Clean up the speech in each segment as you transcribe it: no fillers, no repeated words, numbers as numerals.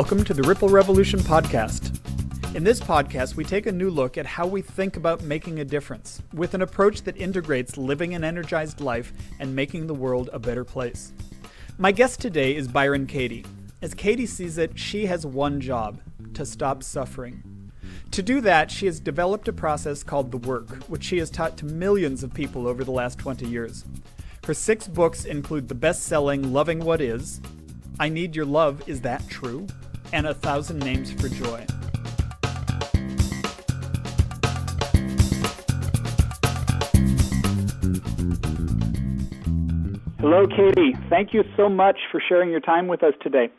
Welcome to the Ripple Revolution podcast. In this podcast, we take a new look at how we think about making a difference, with an approach that integrates living an energized life and making the world a better place. My guest today is Byron Katie. As Katie sees it, she has one job: to stop suffering. To do that, she has developed a process called The Work, which she has taught to millions of people over the last 20 years. Her 6 books include the best-selling Loving What Is, I Need Your Love, Is That True? And 1,000 Names for Joy. Hello, Katie. Thank you so much for sharing your time with us today.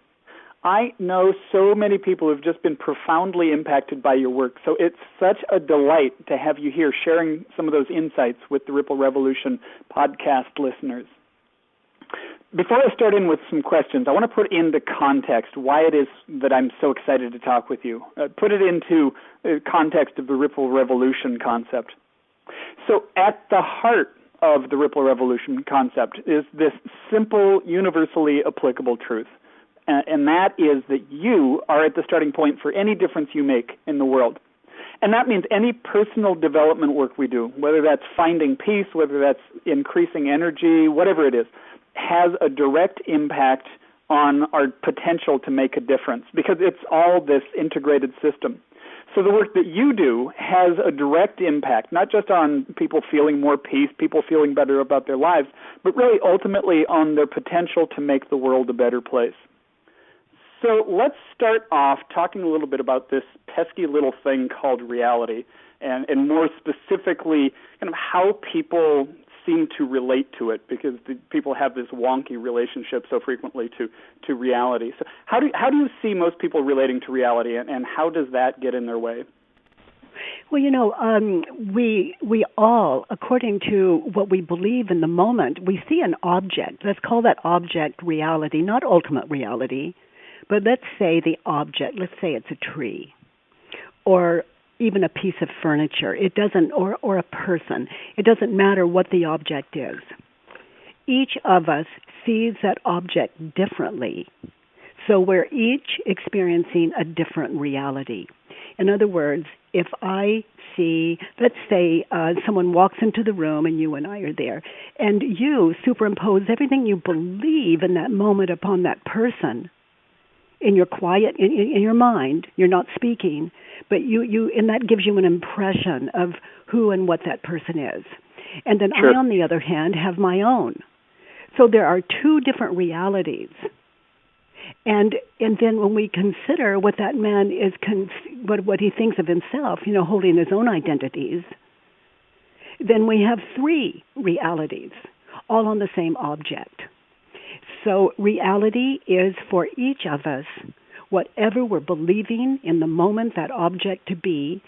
I know so many people who've just been profoundly impacted by your work, so it's such a delight to have you here sharing some of those insights with the Ripple Revolution podcast listeners. Before I start in with some questions, I want to put into context why it is that I'm so excited to talk with you. Put it into context of the Ripple Revolution concept. So at the heart of the Ripple Revolution concept is this simple, universally applicable truth. And that is that you are at the starting point for any difference you make in the world. And that means any personal development work we do, whether that's finding peace, whether that's increasing energy, whatever it is, has a direct impact on our potential to make a difference, because it's all this integrated system. So the work that you do has a direct impact, not just on people feeling more peace, people feeling better about their lives, but really ultimately on their potential to make the world a better place. So let's start off talking a little bit about this pesky little thing called reality, and more specifically kind of how people seem to relate to it, because people have this wonky relationship so frequently to reality. So how do you see most people relating to reality, and how does that get in their way? Well, we all, according to what we believe in the moment, we see an object. Let's call that object reality, not ultimate reality, but let's say the object. Let's say it's a tree, or even a piece of furniture. It doesn't, or a person. It doesn't matter what the object is. Each of us sees that object differently. So we're each experiencing a different reality. In other words, if I see, let's say someone walks into the room and you and I are there, and you superimpose everything you believe in that moment upon that person, in your quiet, in your mind, you're not speaking, but you, and that gives you an impression of who and what that person is. And then sure. I, on the other hand, have my own. So there are 2 different realities. And then when we consider what that man is, what he thinks of himself, holding his own identities, then we have 3 realities, all on the same object. So reality is for each of us whatever we're believing in the moment that object to be,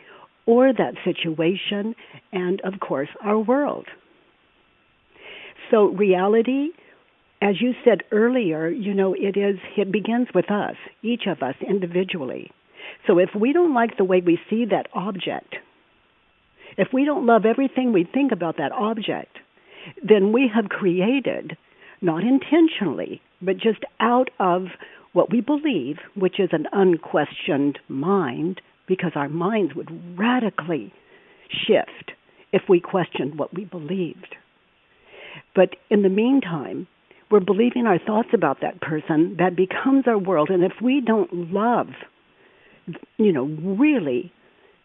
or that situation, and of course our world. So reality, as you said earlier, it begins with us, each of us individually. So if we don't like the way we see that object, if we don't love everything we think about that object, then we have created, not intentionally, but just out of what we believe, which is an unquestioned mind, because our minds would radically shift if we questioned what we believed. But in the meantime, we're believing our thoughts about that person. That becomes our world. And if we don't love, really,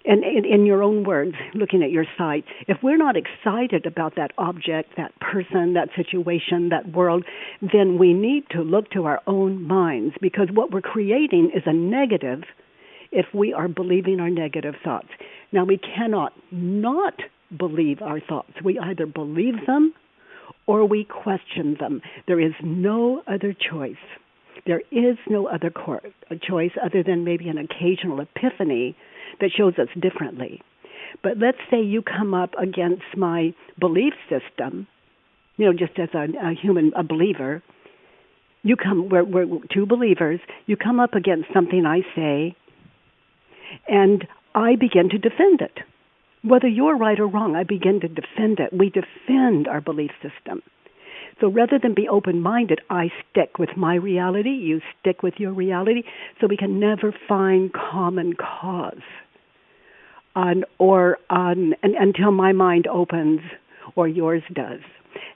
and in your own words, looking at your site, if we're not excited about that object, that person, that situation, that world, then we need to look to our own minds, because what we're creating is a negative if we are believing our negative thoughts. Now, we cannot not believe our thoughts. We either believe them or we question them. There is no other choice. There is no other choice other than maybe an occasional epiphany that shows us differently. But let's say you come up against my belief system, just as a believer. We're 2 believers. You come up against something I say, and I begin to defend it. Whether you're right or wrong, I begin to defend it. We defend our belief system. So rather than be open-minded, I stick with my reality, you stick with your reality, so we can never find common cause until my mind opens or yours does.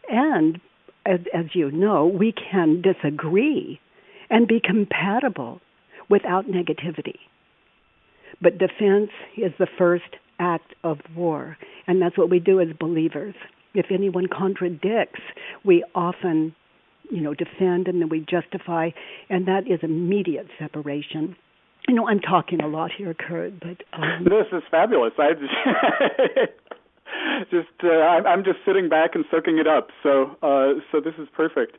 And as you know, we can disagree and be compatible without negativity. But defense is the first act of war, and that's what we do as believers. If anyone contradicts, we often, defend and then we justify, and that is immediate separation. I'm talking a lot here, Kurt, but this is fabulous. I'm just sitting back and soaking it up. So this is perfect.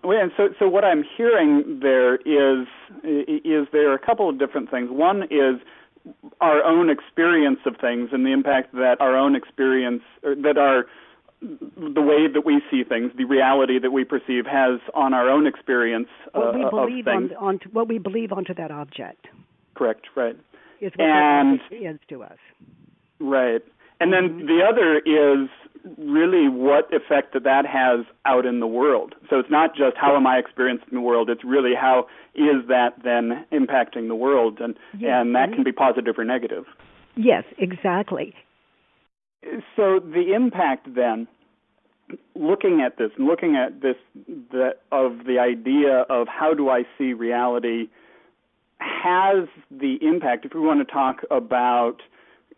And so what I'm hearing there is there are a couple of different things. One is our own experience of things and the impact that our own experience, the way that we see things, the reality that we perceive has on our own experience of things. What we believe onto that object. Correct, right. Is what that object is to us. Right. And then the other is really what effect that has out in the world. So it's not just how am I experiencing the world, it's really how is that then impacting the world, and that can be positive or negative. Yes, exactly. So the impact then, looking at this of the idea of how do I see reality, has the impact, if we want to talk about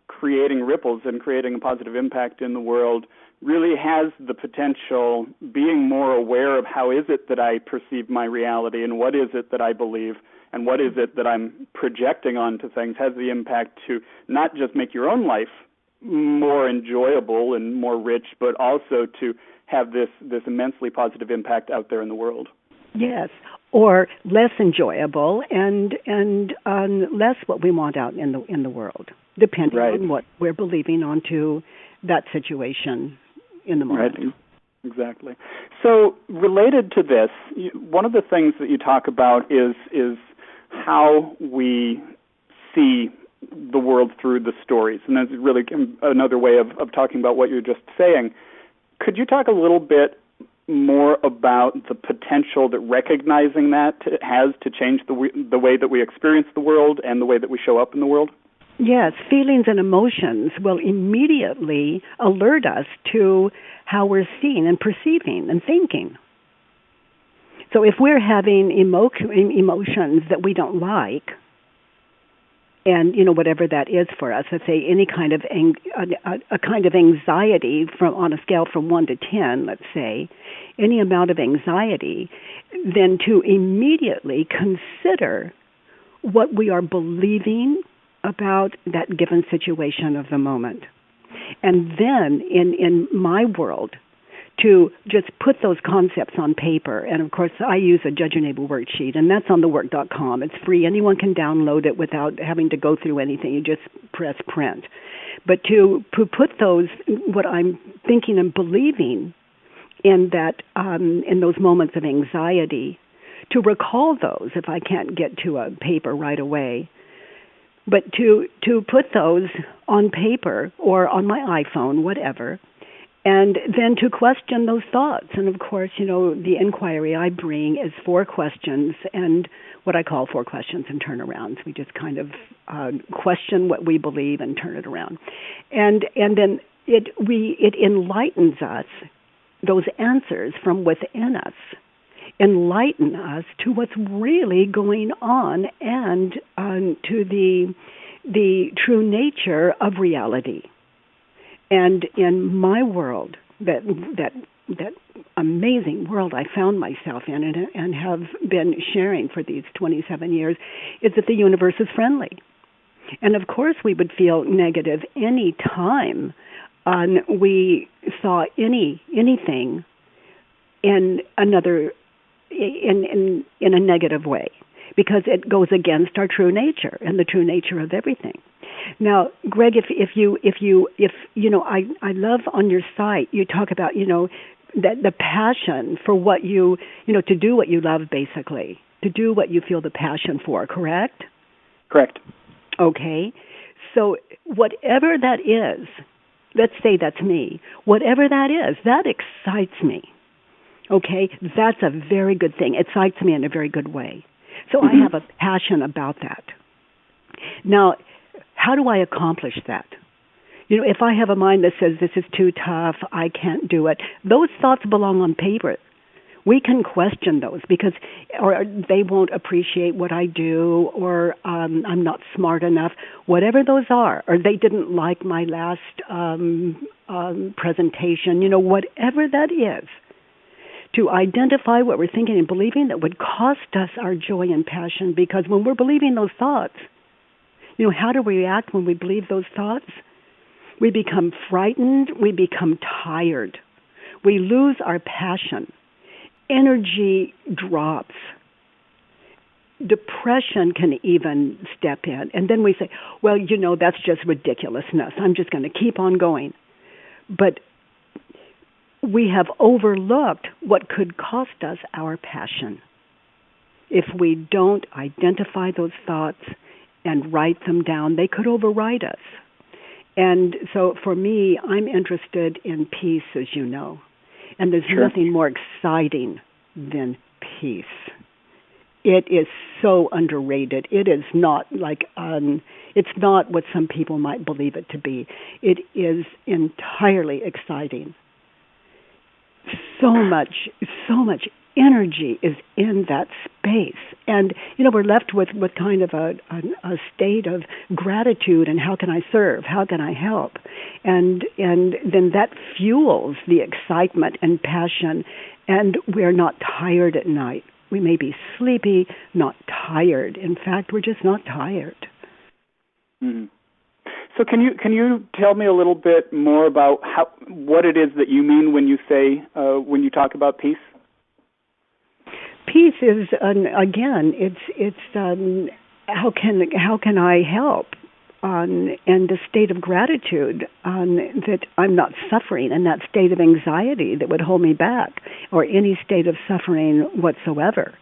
creating ripples and creating a positive impact in the world, really has the potential, being more aware of how is it that I perceive my reality and what is it that I believe and what is it that I'm projecting onto things, has the impact to not just make your own life more enjoyable and more rich, but also to have this immensely positive impact out there in the world. Yes, or less enjoyable and less what we want out in the world, depending on what we're believing onto that situation in the moment. Right, exactly. So related to this, one of the things that you talk about is how we see the world through the stories, and that's really another way of talking about what you're just saying. Could you talk a little bit more about the potential that recognizing that has to change the way that we experience the world and the way that we show up in the world? Yes, feelings and emotions will immediately alert us to how we're seeing and perceiving and thinking. So if we're having emotions that we don't like, and whatever that is for us, let's say any kind of a kind of anxiety on a scale from 1 to 10, let's say, any amount of anxiety, then to immediately consider what we are believing about that given situation of the moment. And then in my world, to just put those concepts on paper. And, of course, I use a Judge Your Neighbor worksheet, and that's on thework.com. It's free. Anyone can download it without having to go through anything. You just press print. But to put those, what I'm thinking and believing in that in those moments of anxiety, to recall those if I can't get to a paper right away, but to put those on paper or on my iPhone, whatever, and then to question those thoughts. And, of course, the inquiry I bring is 4 questions and what I call 4 questions and turnarounds. We just kind of question what we believe and turn it around. And then it enlightens us, those answers from within us, enlighten us to what's really going on and to the true nature of reality. And in my world, that amazing world I found myself in and have been sharing for these 27 years, is that the universe is friendly. And of course we would feel negative any time we saw anything in another in a negative way, because it goes against our true nature and the true nature of everything. Now, Greg, if I love on your site you talk about that the passion for what to do what you love, basically to do what you feel the passion for. Correct? Correct. Okay. So whatever that is, let's say that's me. Whatever that is, that excites me. Okay, that's a very good thing. It excites me in a very good way. So I have a passion about that. Now, how do I accomplish that? You know, if I have a mind that says this is too tough, I can't do it, those thoughts belong on paper. We can question those because, or they won't appreciate what I do, or I'm not smart enough, whatever those are, or they didn't like my last presentation, you know, whatever that is. To identify what we're thinking and believing that would cost us our joy and passion, because when we're believing those thoughts, you know, how do we react when we believe those thoughts? We become frightened. We become tired. We lose our passion. Energy drops. Depression can even step in. And then we say, well, you know, that's just ridiculousness. I'm just going to keep on going. But we have overlooked what could cost us our passion. If we don't identify those thoughts and write them down, they could override us. And so for me, I'm interested in peace, as you know. And there's nothing more exciting than peace. It is so underrated. It is not like, it's not what some people might believe it to be. It is entirely exciting. So much energy is in that space. And, you know, we're left with kind of a state of gratitude and how can I serve? How can I help? And then that fuels the excitement and passion, and we're not tired at night. We may be sleepy, not tired. In fact, we're just not tired. Mm-hmm. So can you tell me a little bit more about what it is that you mean when you say when you talk about peace? Peace is again, it's how can I help, and a state of gratitude that I'm not suffering, and that state of anxiety that would hold me back, or any state of suffering whatsoever.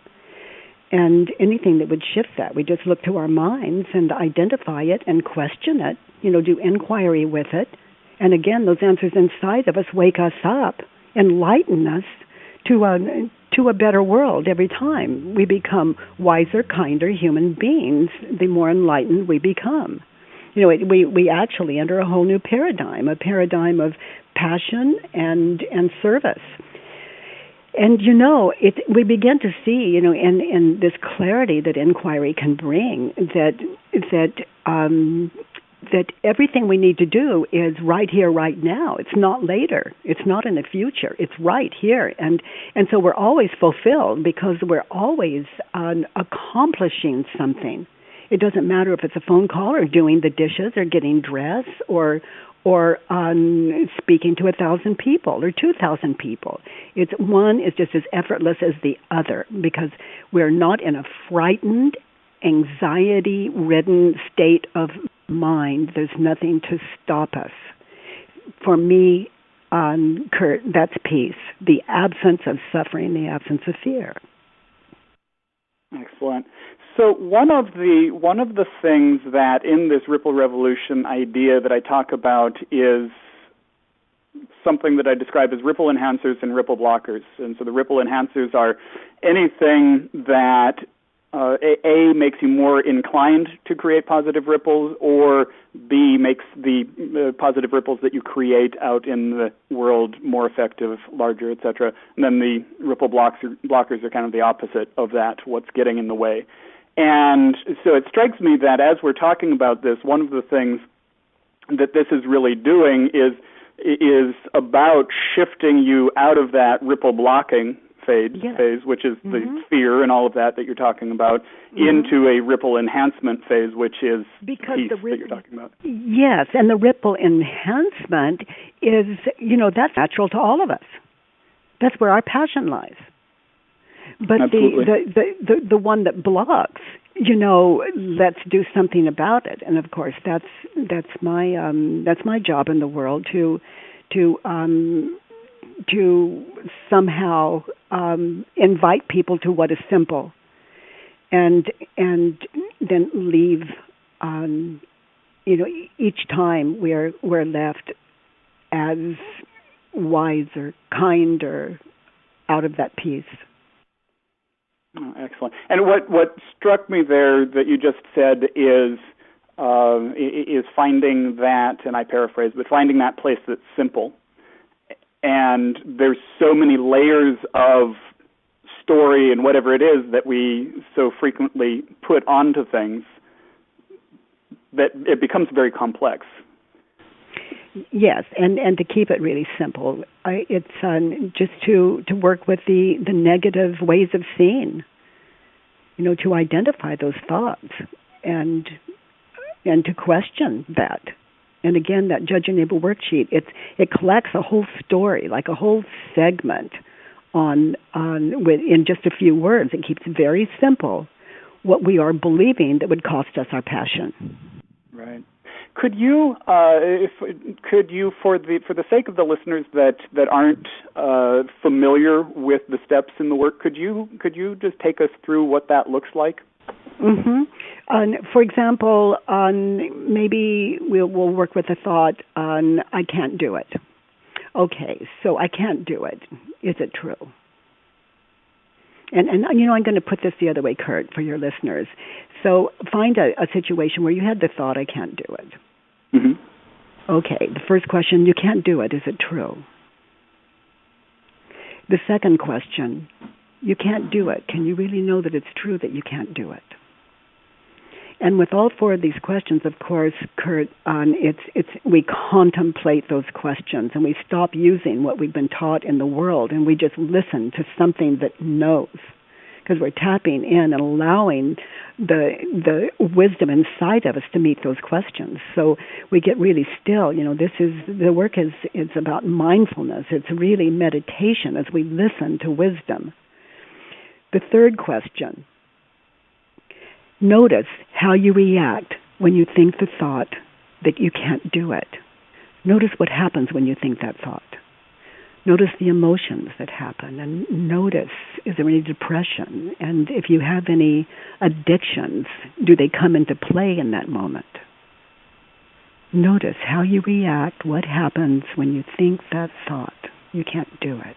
And anything that would shift that, we just look to our minds and identify it and question it, you know, do inquiry with it. And again, those answers inside of us wake us up, enlighten us to a better world every time. We become wiser, kinder human beings the more enlightened we become. You know, we actually enter a whole new paradigm, a paradigm of passion and service. And, you know, we begin to see, you know, in this clarity that inquiry can bring, that everything we need to do is right here, right now. It's not later. It's not in the future. It's right here. And so we're always fulfilled because we're always accomplishing something. It doesn't matter if it's a phone call or doing the dishes or getting dressed or speaking to 1,000 people or 2,000 people. It's one is just as effortless as the other because we're not in a frightened, anxiety-ridden state of mind. There's nothing to stop us. For me, Kurt, that's peace. The absence of suffering, the absence of fear. Excellent. So one of the things that in this Ripple Revolution idea that I talk about is something that I describe as ripple enhancers and ripple blockers. And so the ripple enhancers are anything that A, makes you more inclined to create positive ripples, or B, makes the positive ripples that you create out in the world more effective, larger, etc. And then the ripple blockers are kind of the opposite of that, what's getting in the way. And so it strikes me that as we're talking about this, one of the things that this is really doing is about shifting you out of that ripple blocking phase, which is the fear and all of that you're talking about, into a ripple enhancement phase, which is because peace that you're talking about. Yes, and the ripple enhancement is, you know, that's natural to all of us. That's where our passion lies. But the one that blocks, you know, let's do something about it. And of course, that's my job in the world to somehow invite people to what is simple, and then leave. You know, each time we're left as wiser, kinder, out of that piece. Oh, excellent. And what struck me there that you just said is finding that, and I paraphrase, but finding that place that's simple. And there's so many layers of story and whatever it is that we so frequently put onto things that it becomes very complex. Yes, and to keep it really simple, it's just to work with the negative ways of seeing, to identify those thoughts and to question that. And again, that Judge Your Neighbor worksheet, it collects a whole story, like a whole segment in just a few words. It keeps it very simple what we are believing that would cost us our passion. Right. Could you, for the sake of the listeners that aren't familiar with the steps in the work, could you just take us through what that looks like? Mm-hmm. For example, maybe we'll work with a thought on I can't do it. Okay, so I can't do it. Is it true? And I'm going to put this the other way, Kurt, for your listeners. So find a situation where you had the thought, I can't do it. Mm-hmm. Okay, the first question, you can't do it. Is it true? The second question, you can't do it. Can you really know that it's true that you can't do it? And with all four of these questions, of course, Kurt, we contemplate those questions and we stop using what we've been taught in the world and we just listen to something that knows, because we're tapping in and allowing the wisdom inside of us to meet those questions. So we get really still. The work is about mindfulness. It's really meditation as we listen to wisdom. The third question. Notice how you react when you think the thought that you can't do it. Notice what happens when you think that thought. Notice the emotions that happen, and notice, is there any depression? And if you have any addictions, do they come into play in that moment? Notice how you react, what happens when you think that thought. You can't do it.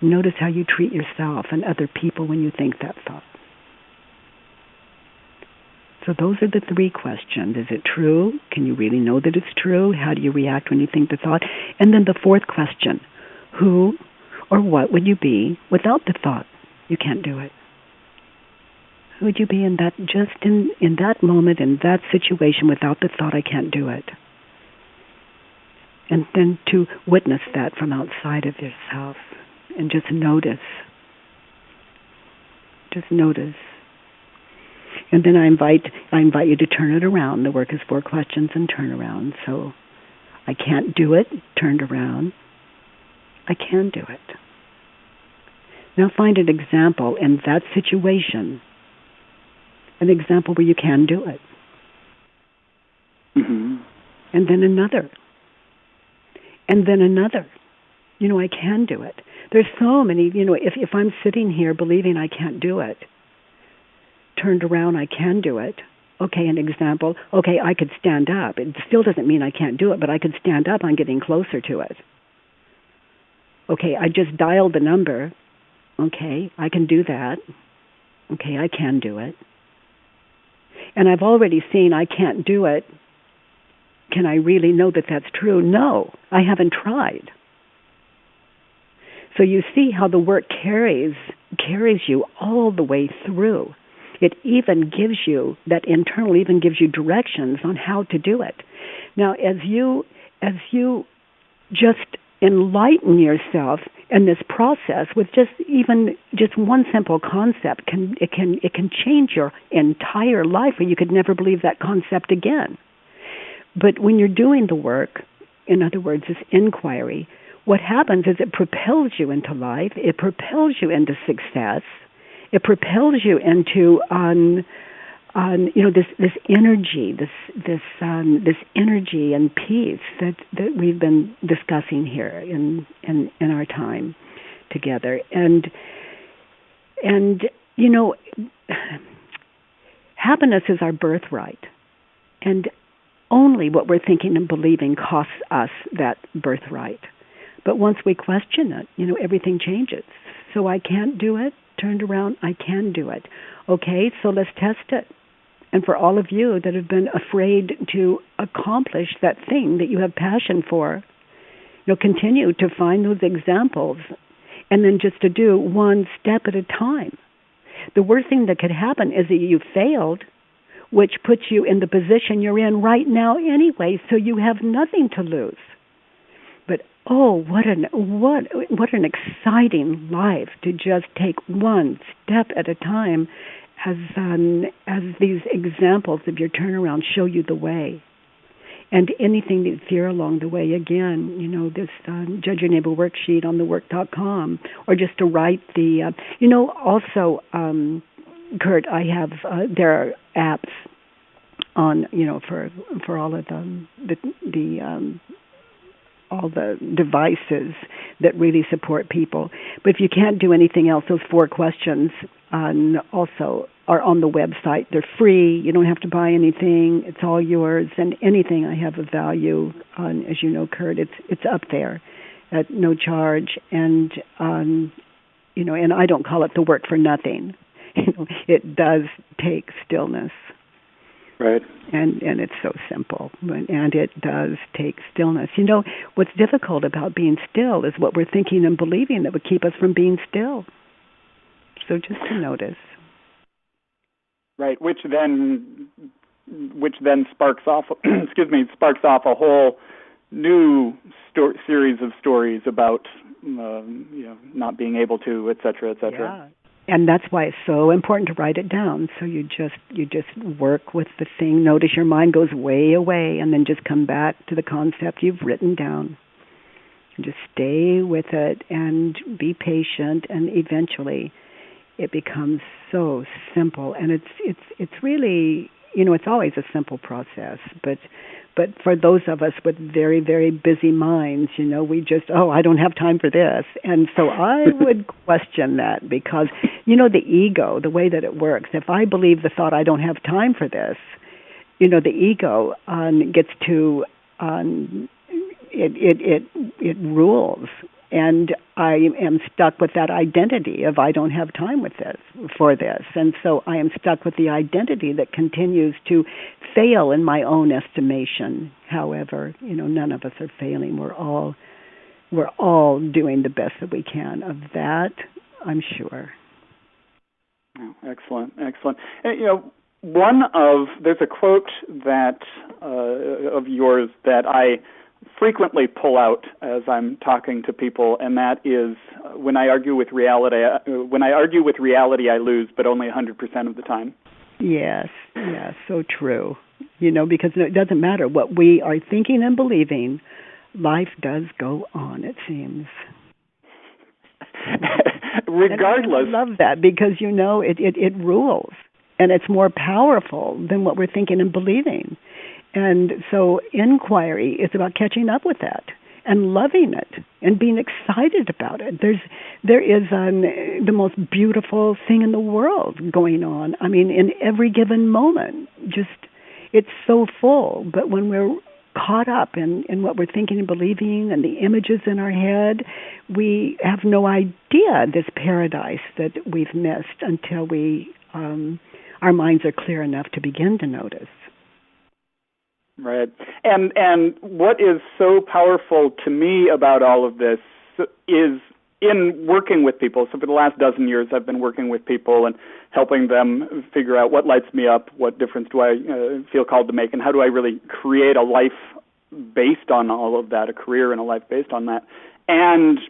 Notice how you treat yourself and other people when you think that thought. So those are the three questions. Is it true? Can you really know that it's true? How do you react when you think the thought? And then the fourth question, who or what would you be without the thought? You can't do it. Who would you be in that, just in that moment, in that situation, without the thought, I can't do it? And then to witness that from outside of yourself and just notice. Just notice. And then I invite you to turn it around. The work is 4 questions and turn around. So I can't do it, turned around. I can do it. Now find an example in that situation, an example where you can do it. Mm-hmm. And then another. And then another. I can do it. There's so many, if I'm sitting here believing I can't do it, turned around, I can do it. Okay, an example. Okay, I could stand up. It still doesn't mean I can't do it, but I could stand up. I'm getting closer to it. Okay, I just dialed the number. Okay, I can do that. Okay, I can do it. And I've already seen I can't do it. Can I really know that that's true? No, I haven't tried. So you see how the work carries you all the way through. It even gives you, that internal even gives you directions on how to do it. Now, as you just enlighten yourself in this process with just one simple concept, it can change your entire life, or you could never believe that concept again. But when you're doing the work, in other words, this inquiry, what happens is it propels you into life. It propels you into success. It propels you into this energy, this energy and peace that we've been discussing here in our time together. And happiness is our birthright, and only what we're thinking and believing costs us that birthright. But once we question it, everything changes. So I can't do it. Turned around, I can do it. Okay, so let's test it. And for all of you that have been afraid to accomplish that thing that you have passion for, continue to find those examples and then just to do one step at a time. The worst thing that could happen is that you failed, which puts you in the position you're in right now anyway, so you have nothing to lose. But what an exciting life to just take one step at a time as these examples of your turnaround show you the way. And anything that you fear along the way, again, this Judge Your Neighbor worksheet on thework.com, or just to write the, also, Kurt, I have, there are apps on, for all of all the devices that really support people. But if you can't do anything else, those 4 questions also are on the website. They're free. You don't have to buy anything. It's all yours. And anything I have of value, as you know, Kurt, it's up there at no charge. And and I don't call it the work for nothing. It does take stillness. Right. And it's so simple, and it does take stillness. What's difficult about being still is what we're thinking and believing that would keep us from being still. So just to notice. Right, which then sparks off sparks off a whole new series of stories about not being able to, et cetera, et cetera. Yeah. And that's why it's so important to write it down. So you just work with the thing. Notice your mind goes way away, and then just come back to the concept you've written down. And just stay with it and be patient, and eventually it becomes so simple. And it's really, it's always a simple process, but for those of us with very, very busy minds, we just, I don't have time for this. And so I would question that, because, the ego, the way that it works, if I believe the thought I don't have time for this, the ego gets to, it rules. And I am stuck with that identity of I don't have time for this. And so I am stuck with the identity that continues to fail in my own estimation. However, none of us are failing. We're all doing the best that we can. Of that, I'm sure. Oh, excellent. And, there's a quote that of yours that I frequently pull out as I'm talking to people, and that is, when I argue with reality, I lose, but only 100% of the time. Yes, so true. Because it doesn't matter what we are thinking and believing, life does go on, it seems. Regardless. And I love that, because, it rules, and it's more powerful than what we're thinking and believing. And so inquiry is about catching up with that and loving it and being excited about it. There is the most beautiful thing in the world going on. I mean, in every given moment, just it's so full. But when we're caught up in what we're thinking and believing and the images in our head, we have no idea this paradise that we've missed until our minds are clear enough to begin to notice. Right. And what is so powerful to me about all of this is in working with people. So for the last dozen years, I've been working with people and helping them figure out what lights me up, what difference do I feel called to make, and how do I really create a life based on all of that, a career and a life based on that. And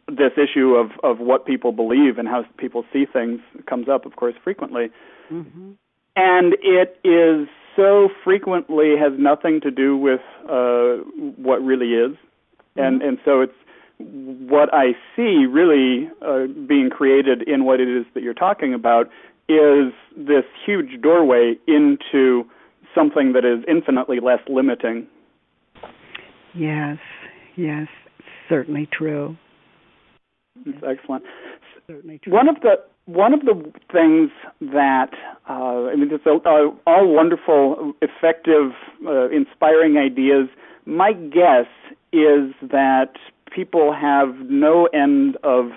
this issue of what people believe and how people see things comes up, of course, frequently. Mm-hmm. And it is so frequently has nothing to do with what really is. And so it's what I see really being created in what it is that you're talking about is this huge doorway into something that is infinitely less limiting. Yes, certainly true. It's excellent. Certainly true. One of the things that it's all wonderful, effective, inspiring ideas. My guess is that people have no end of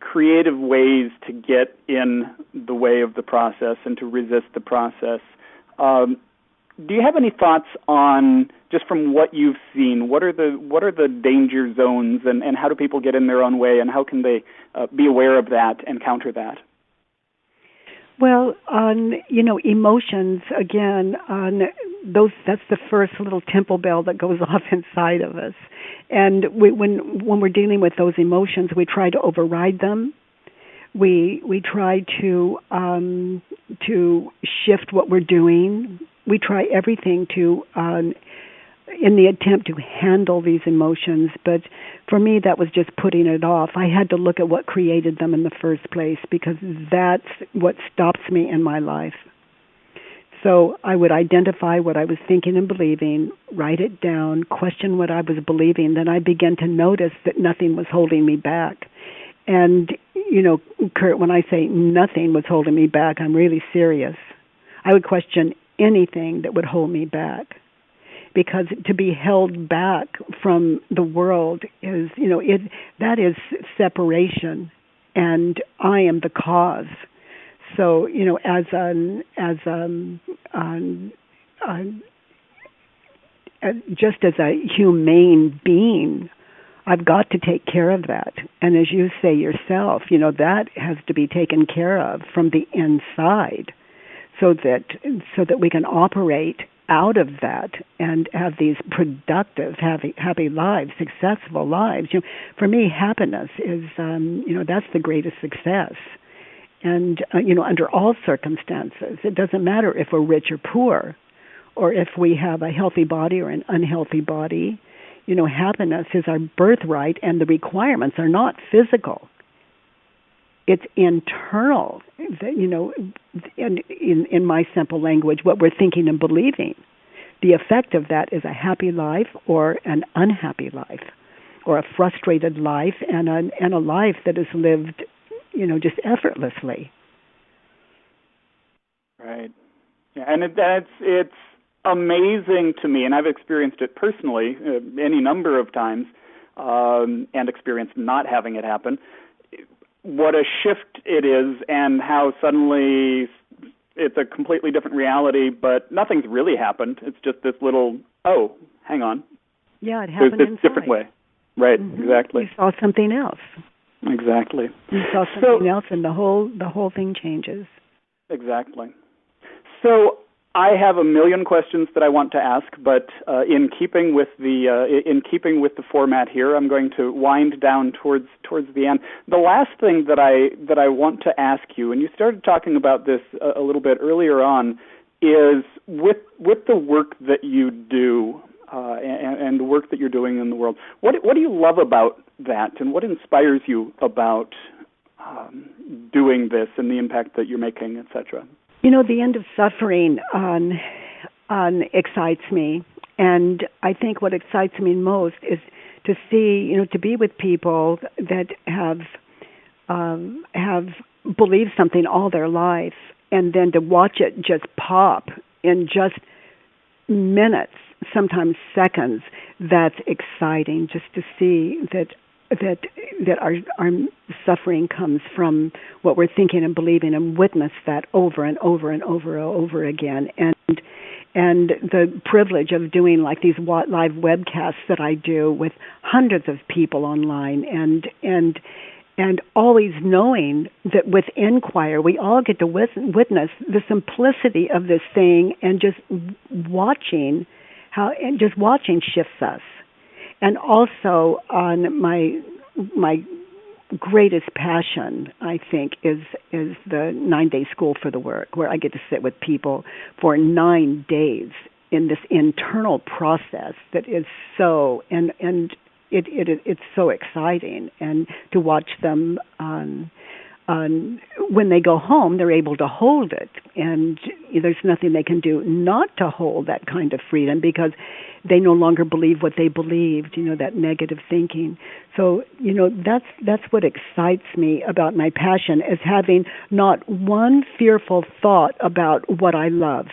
creative ways to get in the way of the process and to resist the process. Do you have any thoughts on, just from what you've seen, what are the danger zones, and how do people get in their own way, and how can they be aware of that and counter that? Well, on emotions, again, on those, that's the first little temple bell that goes off inside of us. And when we're dealing with those emotions, we try to override them. We try to shift what we're doing. We try everything to in the attempt to handle these emotions, but for me that was just putting it off. I had to look at what created them in the first place, because that's what stops me in my life. So I would identify what I was thinking and believing, write it down, question what I was believing, then I began to notice that nothing was holding me back. And, Kurt, when I say nothing was holding me back, I'm really serious. I would question anything that would hold me back. Because to be held back from the world is, that is separation, and I am the cause. So, just as a humane being, I've got to take care of that. And as you say yourself, that has to be taken care of from the inside, so that we can operate out of that and have these productive, happy lives, successful lives. For me, happiness is, that's the greatest success. And, under all circumstances, it doesn't matter if we're rich or poor, or if we have a healthy body or an unhealthy body. Happiness is our birthright, and the requirements are not physical. It's internal, and in my simple language, what we're thinking and believing. The effect of that is a happy life or an unhappy life, or a frustrated life and a life that is lived, just effortlessly. Right. Yeah, and it's amazing to me, and I've experienced it personally any number of times, and experienced not having it happen. What a shift it is, and how suddenly it's a completely different reality, but nothing's really happened. It's just this little, oh, hang on. Yeah, it happened There's this inside. different way. Right, exactly. You saw something else. Exactly. You saw something else, and the whole thing changes. Exactly. So I have a million questions that I want to ask, but in keeping with the format here, I'm going to wind down towards the end. The last thing that I want to ask you, and you started talking about this a little bit earlier on, is with the work that you do and the work that you're doing in the world. What do you love about that, and what inspires you about doing this and the impact that you're making, etc.? The end of suffering excites me, and I think what excites me most is to see, to be with people that have believed something all their life, and then to watch it just pop in just minutes, sometimes seconds. That's exciting, just to see that our suffering comes from what we're thinking and believing, and witness that over and over and over again. And the privilege of doing like these live webcasts that I do with hundreds of people online, and always knowing that with Inquire we all get to witness the simplicity of this thing, and just watching shifts us. And also, on my greatest passion, I think, is the 9-day school for the work, where I get to sit with people for 9 days in this internal process that is so it's so exciting, and to watch them when they go home, they're able to hold it, and there's nothing they can do not to hold that kind of freedom, because they no longer believe what they believed, that negative thinking. So, that's what excites me about my passion, is having not one fearful thought about what I love.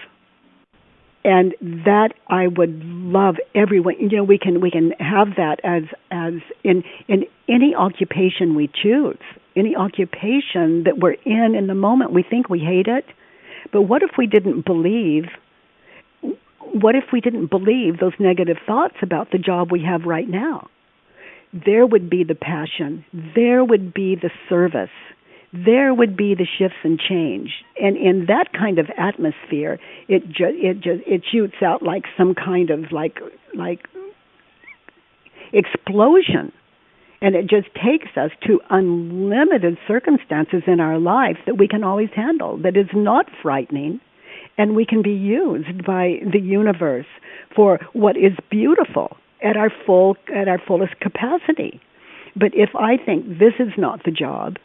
And that I would love everyone. We can have that as in any occupation we choose, any occupation that we're in the moment. We think we hate it, but what if we didn't believe? What if we didn't believe those negative thoughts about the job we have right now? There would be the passion. There would be the service. There would be the shifts and change. And in that kind of atmosphere, it shoots out like some kind of like explosion. And it just takes us to unlimited circumstances in our lives that we can always handle, that is not frightening, and we can be used by the universe for what is beautiful at our fullest capacity. But if I think this is not the job,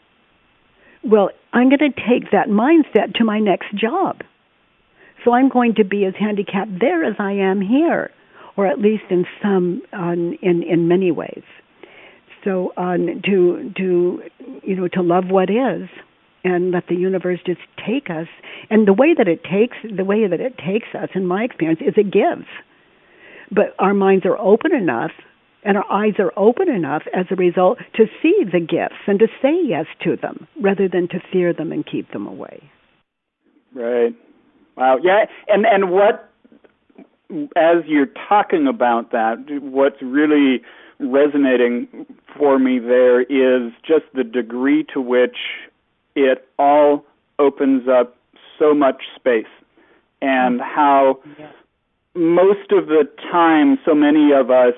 well, I'm going to take that mindset to my next job. So I'm going to be as handicapped there as I am here, or at least in many ways. So to love what is, and let the universe just take us. And the way that it takes us, in my experience, is it gives. But our minds are open enough, and our eyes are open enough as a result to see the gifts and to say yes to them rather than to fear them and keep them away. Right. Wow. Yeah. And what, as you're talking about that, what's really resonating for me there is just the degree to which it all opens up so much space, and how most of the time so many of us,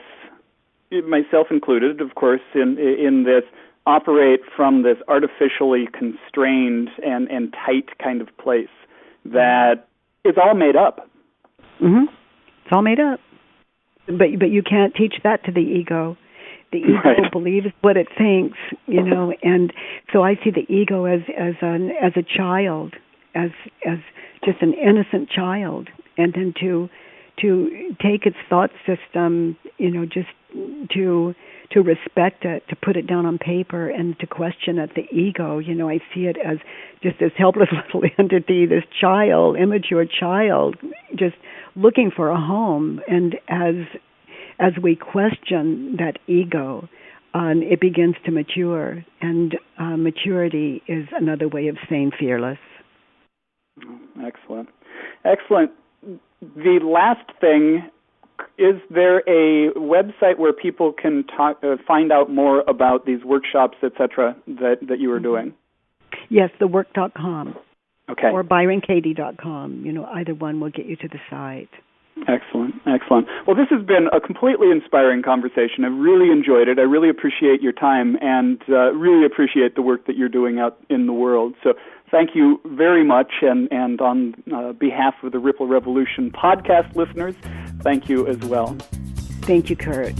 myself included, of course, in this, operate from this artificially constrained and tight kind of place that is all made up. Mm-hmm. It's all made up. But you can't teach that to the ego. The ego believes what it thinks, and so I see the ego as a child, as just an innocent child, and then to take its thought system, just to respect it, to put it down on paper, and to question it. The ego, I see it as just this helpless little entity, this child, immature child, just looking for a home. And as we question that ego, it begins to mature, and maturity is another way of saying fearless. Excellent. The last thing, is there a website where people can find out more about these workshops, etc., that you are doing? Yes, thework.com. Okay. Or byronkatie.com. Either one will get you to the site. Excellent. Well, this has been a completely inspiring conversation. I've really enjoyed it. I really appreciate your time, and really appreciate the work that you're doing out in the world. So thank you very much, and on behalf of the Ripple Revolution podcast listeners, thank you as well. Thank you, Kurt.